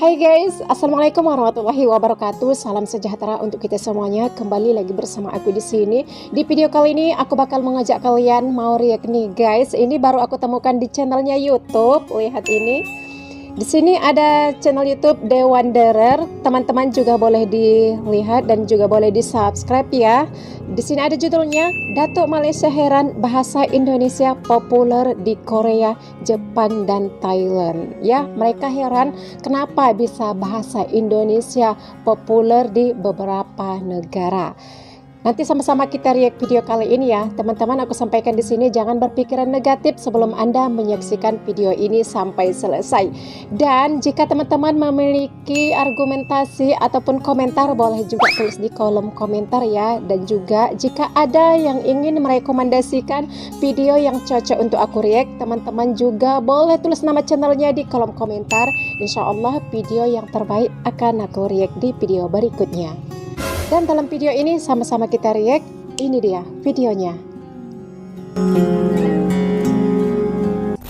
Hai guys, Assalamualaikum warahmatullahi wabarakatuh. Salam sejahtera untuk kita semuanya. Kembali lagi bersama aku di sini. Di video kali ini aku bakal mengajak kalian mau react nih guys. Ini baru aku temukan di channelnya YouTube. Lihat ini. Di sini ada channel YouTube The Wanderer. Teman-teman juga boleh dilihat dan juga boleh di-subscribe ya. Di sini ada judulnya Datuk Malaysia heran bahasa Indonesia populer di Korea, Jepang dan Thailand. Ya, mereka heran kenapa bisa bahasa Indonesia populer di beberapa negara. Nanti sama-sama kita react video kali ini ya. Teman-teman, aku sampaikan di sini jangan berpikiran negatif sebelum Anda menyaksikan video ini sampai selesai. Dan jika teman-teman memiliki argumentasi ataupun komentar, boleh juga tulis di kolom komentar ya. Dan juga jika ada yang ingin merekomendasikan video yang cocok untuk aku react, teman-teman juga boleh tulis nama channelnya di kolom komentar. Insya Allah video yang terbaik akan aku react di video berikutnya. Dan dalam video ini sama-sama kita react. Ini dia videonya.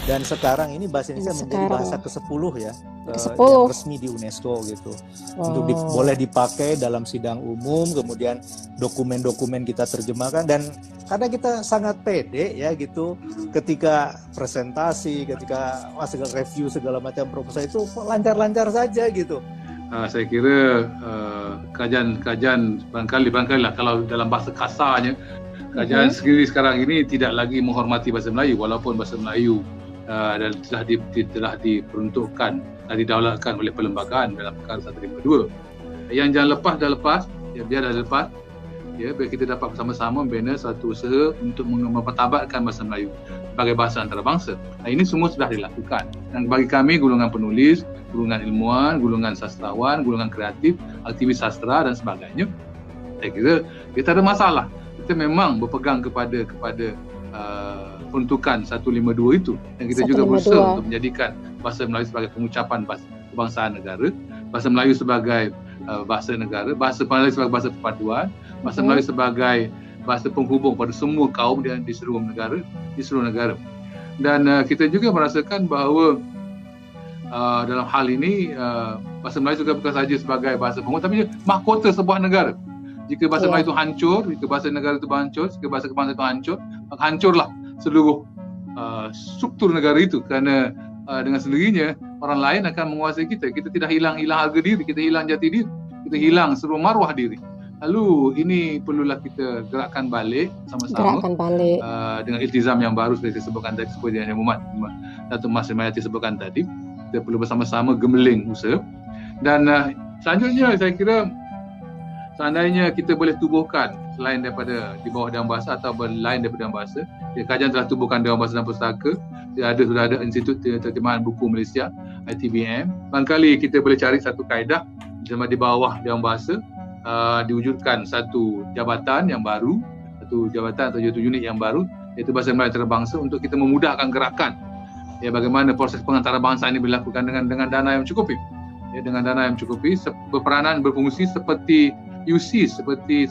Dan sekarang ini bahasa Indonesia menjadi bahasa ke-10 ya, yang resmi di UNESCO gitu. Untuk boleh dipakai dalam sidang umum, kemudian dokumen-dokumen kita terjemahkan, dan karena kita sangat pede ya gitu, ketika presentasi, ketika segala review segala macam proposal itu lancar-lancar saja gitu. Saya kira kerajaan barangkali lah kalau dalam bahasa kasarnya, kerajaan sendiri sekarang ini tidak lagi menghormati bahasa Melayu, walaupun bahasa Melayu telah diperuntukkan dan didaulatkan oleh perlembagaan dalam perkara 152. Yang jangan lepas dah lepas, ya biar dah lepas. Ya, biar kita dapat bersama-sama membina satu usaha untuk mempertabatkan bahasa Melayu sebagai bahasa antarabangsa. Nah, ini semua sudah dilakukan. Dan bagi kami, golongan penulis, golongan ilmuwan, golongan sastrawan, golongan kreatif, aktivis sastra dan sebagainya, saya kira kita ada masalah. Kita memang berpegang kepada peruntukan 152 itu, dan kita juga berusaha untuk menjadikan bahasa Melayu sebagai pengucapan kebangsaan negara, bahasa Melayu sebagai bahasa negara, bahasa Melayu sebagai bahasa perpaduan, bahasa Melayu sebagai bahasa penghubung pada semua kaum di seluruh negara. Dan kita juga merasakan bahawa dalam hal ini bahasa Melayu juga bukan sahaja sebagai bahasa penghubung, tapi mahkota sebuah negara. Jika bahasa Melayu itu hancur, jika bahasa negara itu hancur, jika bahasa kebangsaan itu hancur, maka hancurlah seluruh struktur negara itu, kerana dengan sendirinya orang lain akan menguasai kita. Kita tidak hilang harga diri, kita hilang jati diri, kita hilang seluruh maruah diri. Lalu ini perlulah kita gerakkan balik sama-sama dengan iltizam yang baru seperti disebutkan tadi, seperti yang Datuk Mas Mayati sebutkan tadi. Kita perlu bersama-sama gemeling usaha. Dan selanjutnya saya kira seandainya kita boleh tubuhkan selain daripada di bawah Dewan Bahasa atau lain daripada Dewan Bahasa, kerajaan telah tubuhkan Dewan Bahasa dan Pustaka, sudah ada Institut Terjemahan Buku Malaysia ITBM. Barangkali kita boleh cari satu kaedah di bawah Dewan Bahasa, diwujudkan satu jabatan yang baru, satu jabatan atau satu unit yang baru, iaitu Bahasa Melayu Antarabangsa, untuk kita memudahkan gerakan ya, bagaimana proses pengantarabangsa ini dilakukan dengan dana yang cukupi. Ya, dengan dana yang cukupi, berperanan berfungsi seperti UC, seperti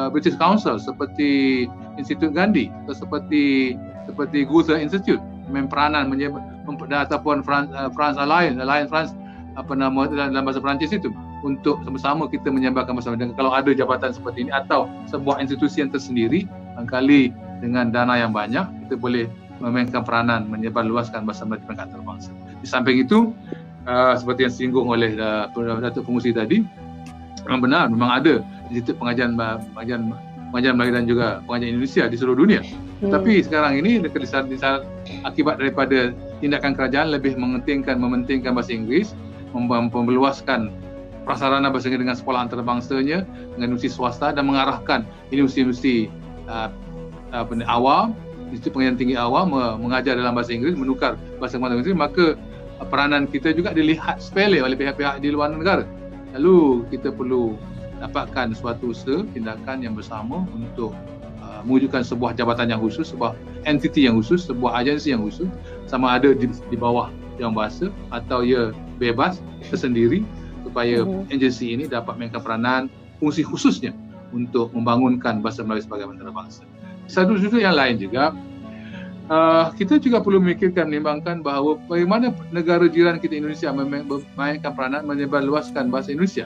British Council, seperti Institut Gandhi, atau seperti Goethe Institute, memperanan ataupun France Alliance France dalam bahasa Perancis itu, untuk sama-sama kita menyebarkan bahasa Melayu. Kalau ada jabatan seperti ini atau sebuah institusi yang tersendiri, barangkali dengan dana yang banyak kita boleh memainkan peranan menyebarluaskan bahasa Melayu di peringkat antarabangsa. Di samping itu, seperti yang disinggung oleh Datuk Pengurusi tadi, memang benar, memang ada Institut Pengajian Melayu dan juga Pengajian Indonesia di seluruh dunia. Tetapi sekarang ini akibat daripada tindakan kerajaan lebih mementingkan bahasa Inggeris, meluaskan prasarana bahasa Inggeris dengan sekolah antarabangsanya, dengan universiti swasta, dan mengarahkan universiti awam, Institut Pengajian Tinggi Awam mengajar dalam bahasa Inggeris, menukar bahasa Inggeris, maka peranan kita juga dilihat sepele oleh pihak-pihak di luar negara. Lalu kita perlu dapatkan suatu usaha, tindakan yang bersama untuk mewujudkan sebuah jabatan yang khusus, sebuah entiti yang khusus, sebuah agensi yang khusus, sama ada di bawah Dewan Bahasa atau ia bebas tersendiri, supaya agensi ini dapat mainkan peranan fungsi khususnya untuk membangunkan bahasa Melayu sebagai antarabangsa. Satu sudut yang lain juga, kita juga perlu memikirkan, menimbangkan bahawa bagaimana negara jiran kita Indonesia memainkan peranan menyebarluaskan bahasa Indonesia.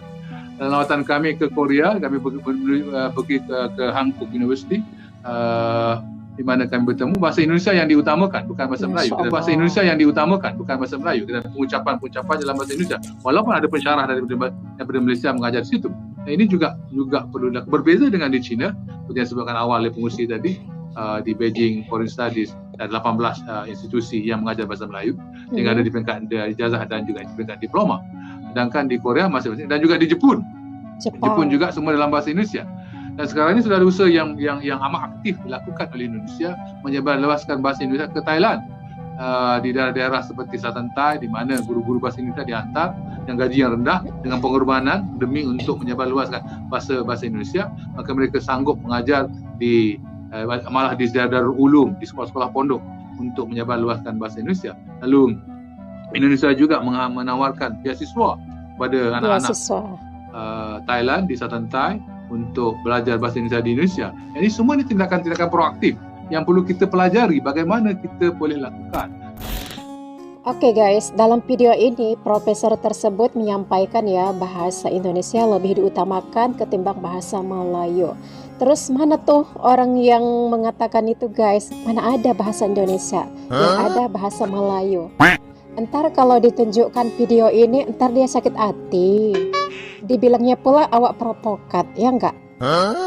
Dalam lawatan kami ke Korea, kami pergi ke Hankook University, di mana kami bertemu, bahasa Indonesia yang diutamakan, bukan bahasa Melayu. Bahasa Indonesia yang diutamakan, bukan bahasa Melayu. Dan pengucapan-pengucapan dalam bahasa Indonesia. Walaupun ada pensyarah daripada Malaysia mengajar di situ. Nah, ini juga perlu berbeza dengan di China, seperti yang disebutkan awal oleh pengurusi tadi, di Beijing Foreign Studies ada 18 institusi yang mengajar bahasa Melayu, yang ada di peringkat ijazah dan juga di peringkat diploma. Sedangkan di Korea masing-masing, dan juga di Jepun juga semua dalam bahasa Indonesia. Dan sekarang ini sudah ada usaha yang amat aktif dilakukan oleh Indonesia menyebarluaskan bahasa Indonesia ke Thailand, di daerah-daerah seperti Selatan Thai, di mana guru-guru bahasa Indonesia dihantar yang gaji yang rendah dengan pengorbanan demi untuk menyebarluaskan bahasa Indonesia. Maka mereka sanggup mengajar malah di Darul Ulum, di sekolah-sekolah pondok untuk menyebarluaskan bahasa Indonesia. Lalu Indonesia juga menawarkan beasiswa kepada anak-anak Thailand di Selatan Thai untuk belajar bahasa Indonesia di Indonesia. Jadi semua ini tindakan-tindakan proaktif yang perlu kita pelajari bagaimana kita boleh lakukan. Oke guys, dalam video ini profesor tersebut menyampaikan ya bahasa Indonesia lebih diutamakan ketimbang bahasa Melayu. Terus mana tuh orang yang mengatakan itu guys? Mana ada bahasa Indonesia? Yang ada bahasa Melayu. Entar kalau ditunjukkan video ini, entar dia sakit hati. Dibilangnya pula awak provokat, ya enggak?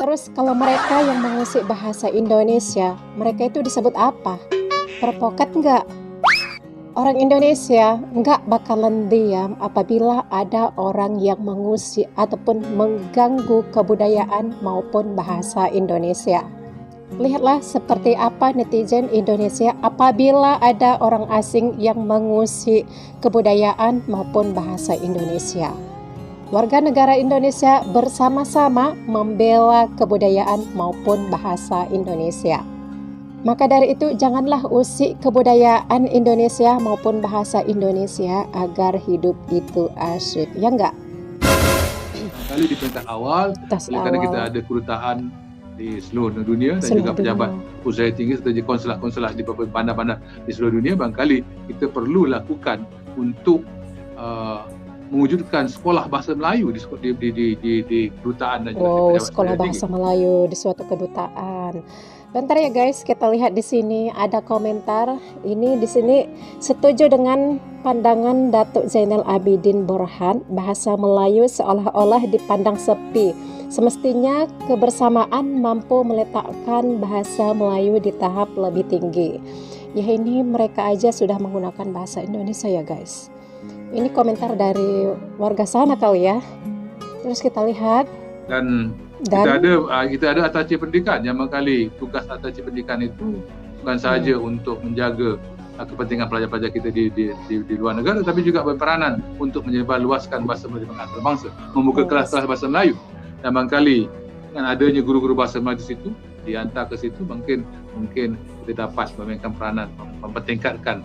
Terus kalau mereka yang mengusik bahasa Indonesia, mereka itu disebut apa? Provokat enggak? Orang Indonesia enggak bakalan diam apabila ada orang yang mengusik ataupun mengganggu kebudayaan maupun bahasa Indonesia. Lihatlah seperti apa netizen Indonesia apabila ada orang asing yang mengusik kebudayaan maupun bahasa Indonesia. Warga negara Indonesia bersama-sama membela kebudayaan maupun bahasa Indonesia. Maka dari itu janganlah usik kebudayaan Indonesia maupun bahasa Indonesia agar hidup itu asyik, ya enggak? Kali di peringkat awal, karena kita ada kedutaan di seluruh dunia dan juga pejabat usaha tinggi serta konsulat-konsulat di beberapa bandar-bandar di seluruh dunia, barangkali kita perlu lakukan untuk mewujudkan sekolah bahasa Melayu di kedutaan dan juga sekolah bahasa Melayu di suatu kedutaan. Bentar ya guys, kita lihat di sini ada komentar. Ini di sini setuju dengan pandangan Datuk Zainal Abidin Borhan, bahasa Melayu seolah-olah dipandang sepi. Semestinya kebersamaan mampu meletakkan bahasa Melayu di tahap lebih tinggi. Ya ini mereka aja sudah menggunakan bahasa Indonesia ya guys. Ini komentar dari warga sana kali ya. Terus kita lihat. Dan kita ada atache pendidikan. Yang kali tugas atache pendidikan itu bukan sahaja untuk menjaga kepentingan pelajar-pelajar kita di luar negara, tapi juga berperanan untuk menyebarluaskan bahasa Melayu antarabangsa, membuka kelas-kelas bahasa Melayu. Dan barangkali dengan adanya guru-guru bahasa Melayu di situ, dihantar ke situ, mungkin kita dapat memainkan peranan mempertingkatkan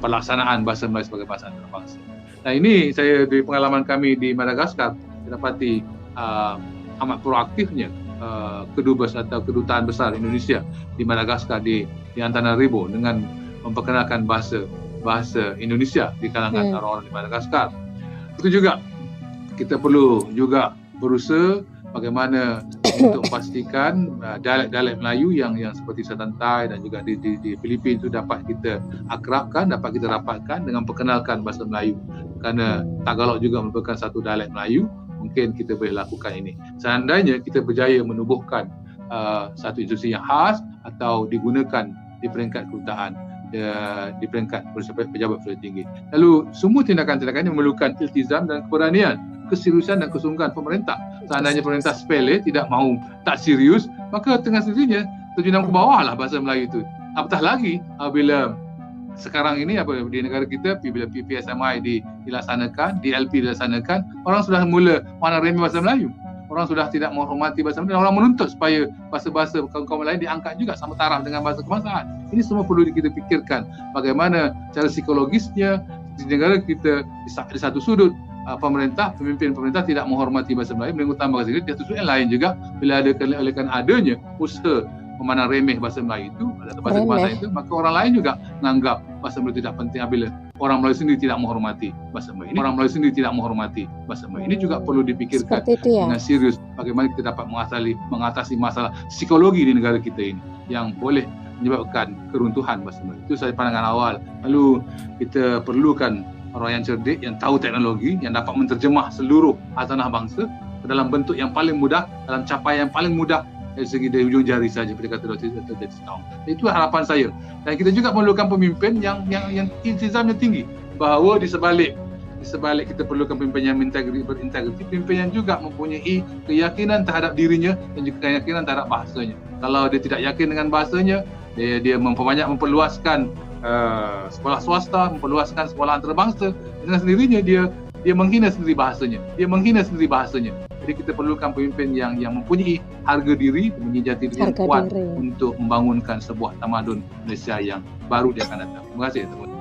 pelaksanaan bahasa Melayu sebagai bahasa antarabangsa. Nah ini saya dari pengalaman kami di Madagaskar, kita dapati amat proaktifnya kedubes atau kedutaan besar Indonesia di Madagaskar di Antananarivo dengan memperkenalkan bahasa Indonesia di kalangan orang-orang di Madagaskar. Itu juga kita perlu juga berusaha bagaimana untuk memastikan dialek Melayu yang seperti Selatan Thai dan juga di Filipina itu dapat kita akrabkan, dapat kita rapatkan dengan perkenalkan bahasa Melayu. Kerana Tagalog juga merupakan satu dialek Melayu, mungkin kita boleh lakukan ini. Seandainya kita berjaya menubuhkan satu institusi yang khas atau digunakan di peringkat kedutaan, di peringkat pejabat pejabat tinggi. Lalu semua tindakan-tindakan ini memerlukan iltizam dan keberanian, keseriusan dan kesungguhan pemerintah. Seandainya pemerintah sepele, tidak mahu, tak serius, maka tengah sendirinya terjunam ke bawah lah bahasa Melayu itu. Apatah lagi apabila sekarang ini di negara kita bila PPSMI dilaksanakan, DLP dilaksanakan, orang sudah mula mana remeh bahasa Melayu. Orang sudah tidak menghormati bahasa Melayu dan orang menuntut supaya bahasa-bahasa kaum-kaum lain diangkat juga sama taraf dengan bahasa kebangsaan. Ini semua perlu kita fikirkan bagaimana cara psikologisnya di negara kita di satu sudut pemimpin pemerintah tidak menghormati bahasa Melayu, mengutamakan bahasa Inggris. Di satu sudut yang lain juga bila adanya usaha memandang remeh bahasa Melayu itu atau bahasa kebangsaan itu, maka orang lain juga menganggap bahasa Melayu tidak penting apabila orang Melayu sendiri tidak menghormati bahasa Melayu. Orang Melayu sendiri tidak menghormati bahasa Melayu. Ini juga perlu dipikirkan dengan serius bagaimana kita dapat mengatasi masalah psikologi di negara kita ini yang boleh menyebabkan keruntuhan bahasa Melayu. Itu saya pandangan awal. Lalu kita perlukan orang yang cerdik, yang tahu teknologi, yang dapat menterjemah seluruh hartanah bangsa dalam bentuk yang paling mudah, dalam capaian yang paling mudah dari segi dari ujung jari saja, seperti kata Dr. Sitaung. Itu harapan saya. Dan kita juga memerlukan pemimpin yang iltizamnya tinggi, bahawa di sebalik kita perlukan pemimpin yang berintegriti, pemimpin yang juga mempunyai keyakinan terhadap dirinya dan juga keyakinan terhadap bahasanya. Kalau dia tidak yakin dengan bahasanya, dia memperluaskan sekolah swasta, memperluaskan sekolah antarabangsa, dengan sendirinya dia menghina sendiri bahasanya. Jadi kita perlukan pemimpin yang mempunyai harga diri, mempunyai jati diri yang kuat untuk membangunkan sebuah tamadun Malaysia yang baru di akan datang. Terima kasih teman-teman.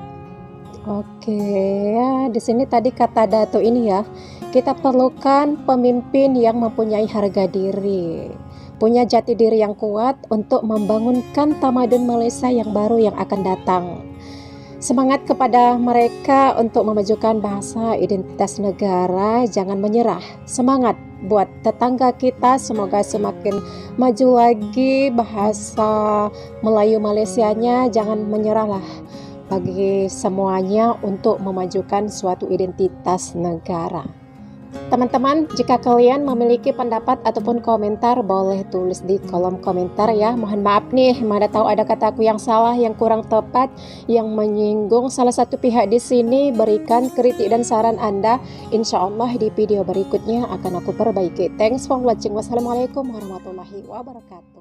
Oke, ya di sini tadi kata Dato ini ya, kita perlukan pemimpin yang mempunyai harga diri, punya jati diri yang kuat untuk membangunkan tamadun Malaysia yang baru yang akan datang. Semangat kepada mereka untuk memajukan bahasa identitas negara, jangan menyerah. Semangat buat tetangga kita, semoga semakin maju lagi bahasa Melayu Malaysianya, jangan menyerahlah bagi semuanya untuk memajukan suatu identitas negara. Teman-teman, jika kalian memiliki pendapat ataupun komentar, boleh tulis di kolom komentar ya. Mohon maaf nih, mana tahu ada kataku yang salah, yang kurang tepat, yang menyinggung salah satu pihak di sini. Berikan kritik dan saran Anda. Insya Allah di video berikutnya akan aku perbaiki. Thanks for watching. Wassalamualaikum warahmatullahi wabarakatuh.